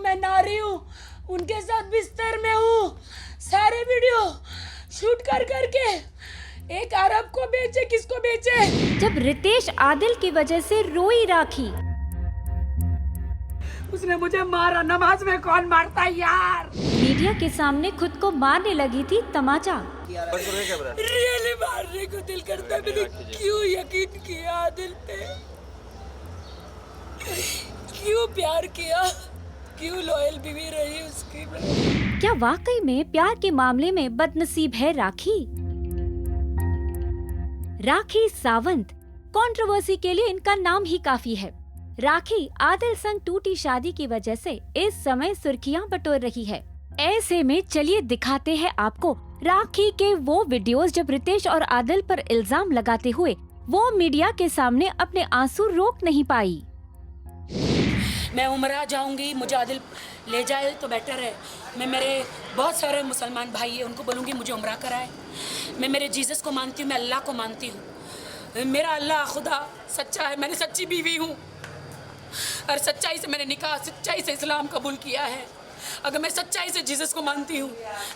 मैं नारी हूँ, उनके साथ बिस्तर में हूँ। सारे वीडियो शूट कर करके एक अरब को बेचे, किसको बेचे। जब रितेश आदिल की वजह से रोई राखी। उसने मुझे मारा, नमाज में कौन मारता है यार। मीडिया के सामने खुद को मारने लगी थी तमाचा। रियली मारने को दिल करता, मैंने क्यों यकीन किया आदिल पे, क्यों प्यार किया, क्यों लॉयल बीवी रही उसकी मैं। क्या वाकई में प्यार के मामले में बदनसीब है राखी? राखी सावंत, कंट्रोवर्सी के लिए इनका नाम ही काफी है। राखी आदिल संग टूटी शादी की वजह से इस समय सुर्खियां बटोर रही है। ऐसे में चलिए दिखाते हैं आपको राखी के वो वीडियोस जब रितेश और आदिल पर इल्जाम लगाते हुए वो मीडिया के सामने अपने आंसू रोक नहीं पाई। मैं उम्रा जाऊंगी, मुझे आदिल ले जाए तो बेटर है। मैं मेरे बहुत सारे मुसलमान भाई हैं, उनको बोलूँगी मुझे उम्रा कराए। मैं मेरे जीसस को मानती हूँ, मैं अल्लाह को मानती हूँ। मेरा अल्लाह खुदा सच्चा है, मैंने सच्ची बीवी हूँ और सच्चाई से मैंने निकाह, सच्चाई से इस्लाम कबूल किया है। अगर मैं सच्चाई से जीसस को मानती हूँ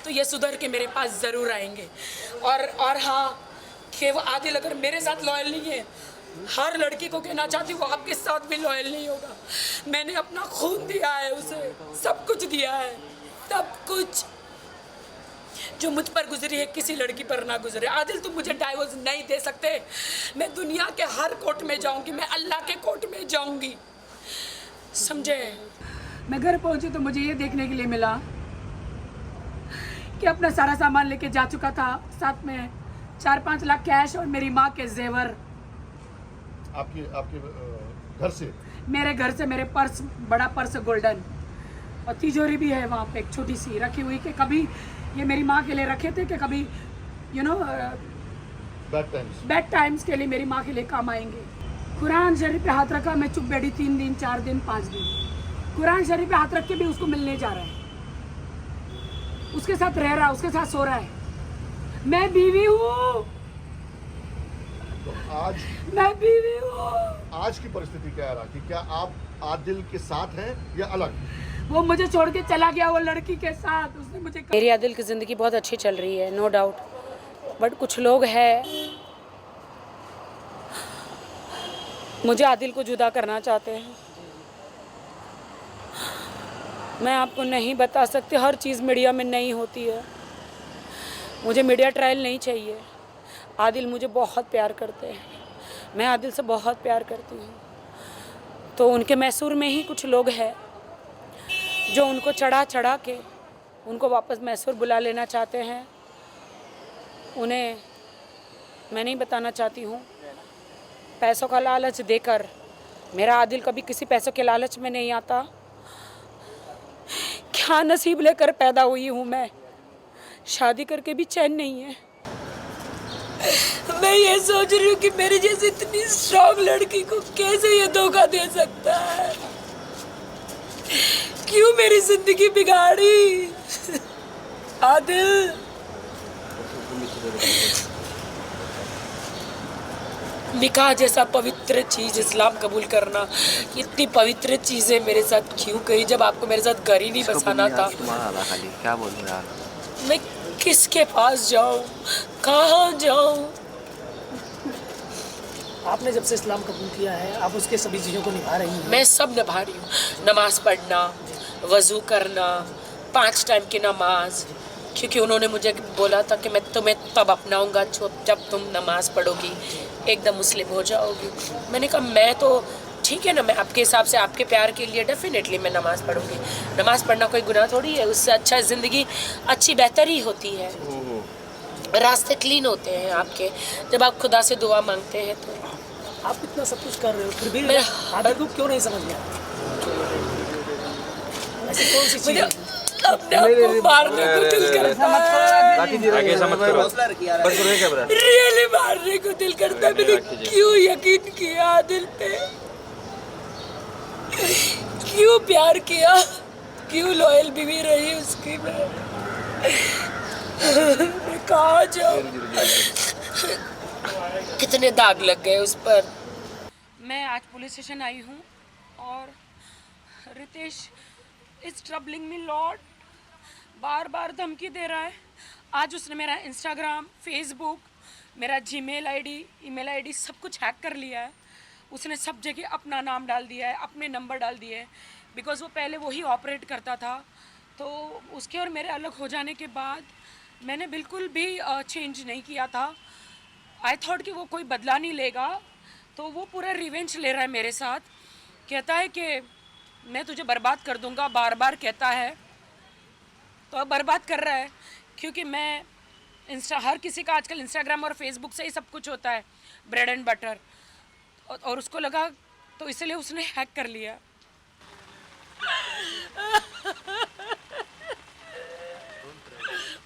तो ये सुधर के मेरे पास ज़रूर आएंगे। और हाँ, कि वो आदिल अगर मेरे साथ लॉयल नहीं है, हर लड़की को कहना चाहती हूँ वो आपके साथ भी लॉयल नहीं होगा। मैंने अपना खून दिया है उसे, सब कुछ दिया है, सब कुछ जो मुझ पर गुजरी है किसी लड़की पर ना गुजरे। आदिल तुम मुझे डाइवोर्स नहीं दे सकते। मैं दुनिया के हर कोर्ट में जाऊंगी, मैं अल्लाह के कोर्ट में जाऊंगी, समझे। मैं घर पहुंची तो मुझे ये देखने के लिए मिला कि अपना सारा सामान लेके जा चुका था, साथ में 4-5 लाख कैश और मेरी माँ के जेवर। आपके घर से? मेरे घर से मेरे पर्स, बड़ा पर्स गोल्डन, और तिजोरी भी है वहाँ पे एक छोटी सी रखी हुई कि कभी ये मेरी माँ के लिए रखे थे कि कभी बैड टाइम्स के लिए मेरी माँ के लिए काम आएंगे। कुरान शरीफ पे हाथ रखा, मैं चुप बैठी 3 दिन 4 दिन 5 दिन। कुरान शरीफ पे हाथ रख के भी उसको मिलने जा रहा है, उसके साथ रह रहा है, उसके साथ सो रहा है। मैं बीवी हूँ, तो आज मैं बीवी हूँ। आज की परिस्थिति क्या है राखी? क्या आप आदिल के साथ हैं या अलग? वो मुझे छोड़ के चला गया, वो लड़की के साथ। उसने मुझे, मेरी आदिल की ज़िंदगी बहुत अच्छी चल रही है, नो डाउट, बट कुछ लोग हैं मुझे आदिल को जुदा करना चाहते हैं। मैं आपको नहीं बता सकती, हर चीज़ मीडिया में नहीं होती है। मुझे मीडिया ट्रायल नहीं चाहिए। आदिल मुझे बहुत प्यार करते हैं, मैं आदिल से बहुत प्यार करती हूँ। तो उनके मैसूर में ही कुछ लोग हैं जो उनको चढ़ा चढ़ा के उनको वापस मैसूर बुला लेना चाहते हैं। उन्हें मैं नहीं बताना चाहती हूँ, पैसों का लालच देकर। मेरा आदिल कभी किसी पैसों के लालच में नहीं आता। क्या नसीब लेकर पैदा हुई हूँ मैं, शादी करके भी चैन नहीं है। मैं ये सोच रही हूँ कि मेरी जैसी इतनी स्ट्रॉन्ग लड़की को कैसे ये धोखा दे सकता है, क्यों मेरी जिंदगी बिगाड़ी आदिल। निकाह जैसा पवित्र चीज, इस्लाम कबूल करना, इतनी पवित्र चीजें मेरे साथ क्यों करी जब आपको मेरे साथ घर ही नहीं बसाना था। क्या बोलूं यार, मैं किसके पास जाऊं, कहाँ जाऊं? आपने जब से इस्लाम कबूल किया है, आप उसके सभी चीज़ों को निभा रही हैं। मैं सब निभा रही हूँ। नमाज पढ़ना, वज़ू करना, 5 टाइम की नमाज, क्योंकि उन्होंने मुझे बोला था कि मैं तुम्हें तब अपनाऊंगा जब तुम नमाज पढ़ोगी, एकदम मुस्लिम हो जाओगी। मैंने कहा मैं तो ठीक है ना, मैं आपके हिसाब से, आपके प्यार के लिए डेफिनेटली मैं नमाज़ पढ़ूंगी। नमाज़ पढ़ना कोई गुनाह थोड़ी है, उससे अच्छा ज़िंदगी अच्छी बेहतर ही होती है, रास्ते क्लीन होते हैं आपके जब आप खुदा से दुआ मांगते हैं। तो आप इतना सब कुछ कर रहे हो, फिर भी मैं आदिल को क्यों नहीं समझ गया? ऐसी कौन सी चीज़ है? अपने आप को मारने को दिल करता है, रियली मारने को दिल करता है। मैंने क्यों यकीन किया आदिल पे, क्यों प्यार किया, क्यों लॉयल बीवी रही उसकी मैं कहाँ जाऊँ? कितने दाग लग गए उस पर। मैं आज पुलिस स्टेशन आई हूँ और Ritesh is troubling me lord, बार बार धमकी दे रहा है। आज उसने मेरा इंस्टाग्राम, फेसबुक, मेरा जीमेल आईडी, ईमेल आईडी सब कुछ हैक कर लिया है। उसने सब जगह अपना नाम डाल दिया है, अपने नंबर डाल दिए हैं, बिकॉज़ वो पहले वही ऑपरेट करता था। तो उसके और मेरे अलग हो जाने के बाद मैंने बिल्कुल भी चेंज नहीं किया था। आई थॉट कि वो कोई बदला नहीं लेगा, तो वो पूरा रिवेंज ले रहा है मेरे साथ। कहता है कि मैं तुझे बर्बाद कर दूंगा, बार बार कहता है। तो अब बर्बाद कर रहा है, क्योंकि मैं हर किसी का आजकल इंस्टाग्राम और फेसबुक से ही सब कुछ होता है, ब्रेड एंड बटर। और उसको लगा, तो इसलिए उसने हैक कर लिया।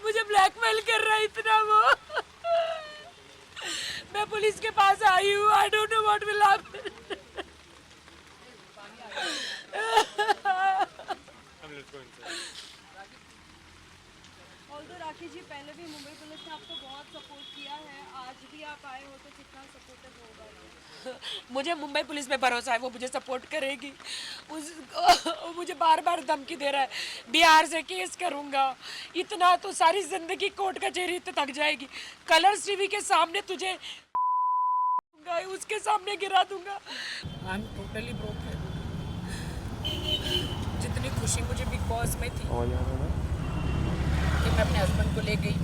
मुझे ब्लैकमेल कर रहा है इतना वो। मैं पुलिस के पास आई हूँ। I don't know what will happen. Although Rakhi ji, पहले भी मुंबई पुलिस ने आपको बहुत सपोर्ट किया है, आज भी आप आए हो तो कितना सपोर्टिव होगा? मुझे मुंबई पुलिस पे भरोसा है, वो मुझे सपोर्ट करेगी। मुझे बार बार धमकी दे रहा है, बिहार से केस करूँगा। इतना तो सारी जिंदगी कोर्ट कचहरी तो थक जाएगी। कलर्स टीवी के सामने तुझे उसके सामने गिरा दूंगा। I am totally broken. जितनी खुशी मुझे बिग बॉस में थी कि मैं अपने हस्बैंड को ले गई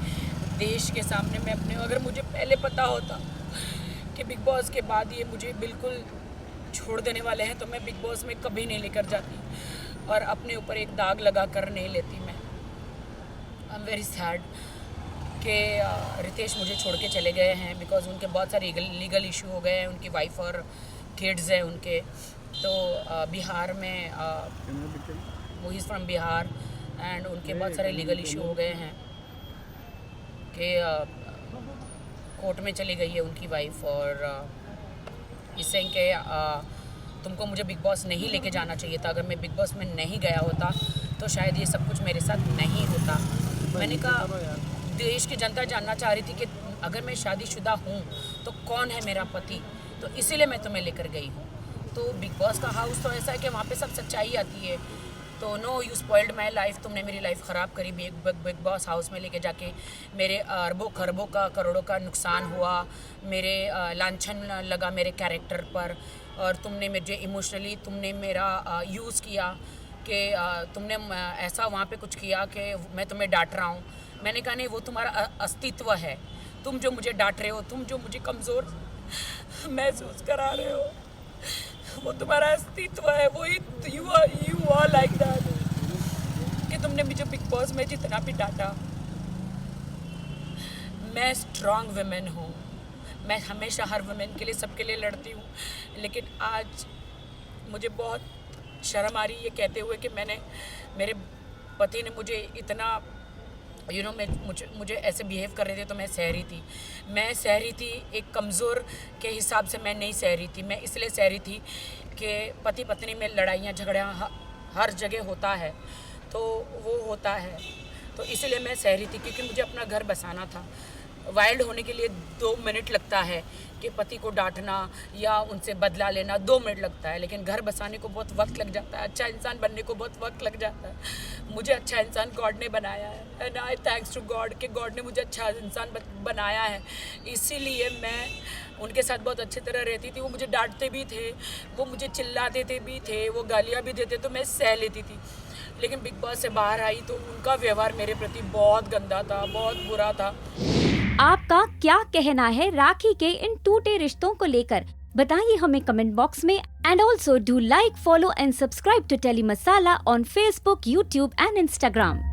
देश के सामने, मैं अपने, अगर मुझे पहले पता होता कि बिग बॉस के बाद ये मुझे बिल्कुल छोड़ देने वाले हैं, तो मैं बिग बॉस में कभी नहीं लेकर जाती और अपने ऊपर एक दाग लगा कर नहीं लेती। मैं आई एम वेरी सैड कि रितेश मुझे छोड़ के चले गए हैं, बिकॉज उनके बहुत सारे लीगल इशू हो गए हैं। उनकी वाइफ और किड्स हैं उनके। तो बिहार में वो इज़ फ्रॉम बिहार एंड उनके बहुत सारे लीगल इशू हो गए हैं कि कोर्ट में चली गई है उनकी वाइफ, और इससे कि तुमको मुझे बिग बॉस नहीं लेके जाना चाहिए था। अगर मैं बिग बॉस में नहीं गया होता तो शायद ये सब कुछ मेरे साथ नहीं होता। मैंने कहा, देश की जनता जानना चाह रही थी कि अगर मैं शादीशुदा हूँ तो कौन है मेरा पति, तो इसीलिए मैं तुम्हें लेकर गई हूँ। तो बिग बॉस का हाउस तो ऐसा है कि वहाँ पे सब सच्चाई आती है। तो no, you spoiled my life, तुमने मेरी लाइफ ख़राब करी। बिग बॉस हाउस में लेके जाके मेरे अरबों खरबों का, करोड़ों का नुकसान हुआ। मेरे लांछन लगा मेरे कैरेक्टर पर, और तुमने मुझे इमोशनली तुमने मेरा यूज़ किया कि तुमने ऐसा वहाँ पे कुछ किया कि मैं तुम्हें डांट रहा हूँ। मैंने कहा नहीं, वो तुम्हारा अस्तित्व है। तुम जो मुझे डांट रहे हो, तुम जो मुझे कमज़ोर महसूस करा रहे हो, वो तुम्हारा अस्तित्व है। वो यू आर लाइक दैट कि तुमने मुझे बिग बॉस में जितना भी डांटा। मैं स्ट्रॉन्ग वुमेन हूँ, मैं हमेशा हर वुमेन के लिए, सबके लिए लड़ती हूँ। लेकिन आज मुझे बहुत शर्म आ रही है ये कहते हुए कि मेरे पति ने मुझे इतना मुझे ऐसे बिहेव कर रहे थे, तो मैं सह रही थी। एक कमज़ोर के हिसाब से मैं नहीं सह रही थी। मैं इसलिए सह रही थी कि पति पत्नी में लड़ाइयाँ झगड़ियाँ हर जगह होता है, तो वो होता है, तो इसलिए मैं सह रही थी, क्योंकि मुझे अपना घर बसाना था। वाइल्ड होने के लिए 2 मिनट लगता है कि पति को डांटना या उनसे बदला लेना 2 मिनट लगता है, लेकिन घर बसाने को बहुत वक्त लग जाता है। अच्छा इंसान बनने को बहुत वक्त लग जाता है। मुझे अच्छा इंसान गॉड ने बनाया है, and I thanks to god कि गॉड ने मुझे अच्छा इंसान बनाया है। इसीलिए मैं उनके साथ बहुत अच्छी तरह रहती थी। वो मुझे डांटते भी थे, वो मुझे चिल्लाते भी थे, वो गालियाँ भी देते, तो मैं सह लेती थी। लेकिन बिग बॉस से बाहर आई तो उनका व्यवहार मेरे प्रति बहुत गंदा था, बहुत बुरा था। आपका क्या कहना है राखी के इन टूटे रिश्तों को लेकर? बताइए हमें कमेंट बॉक्स में। And also do like, follow and subscribe to telly masala on Facebook, YouTube and Instagram.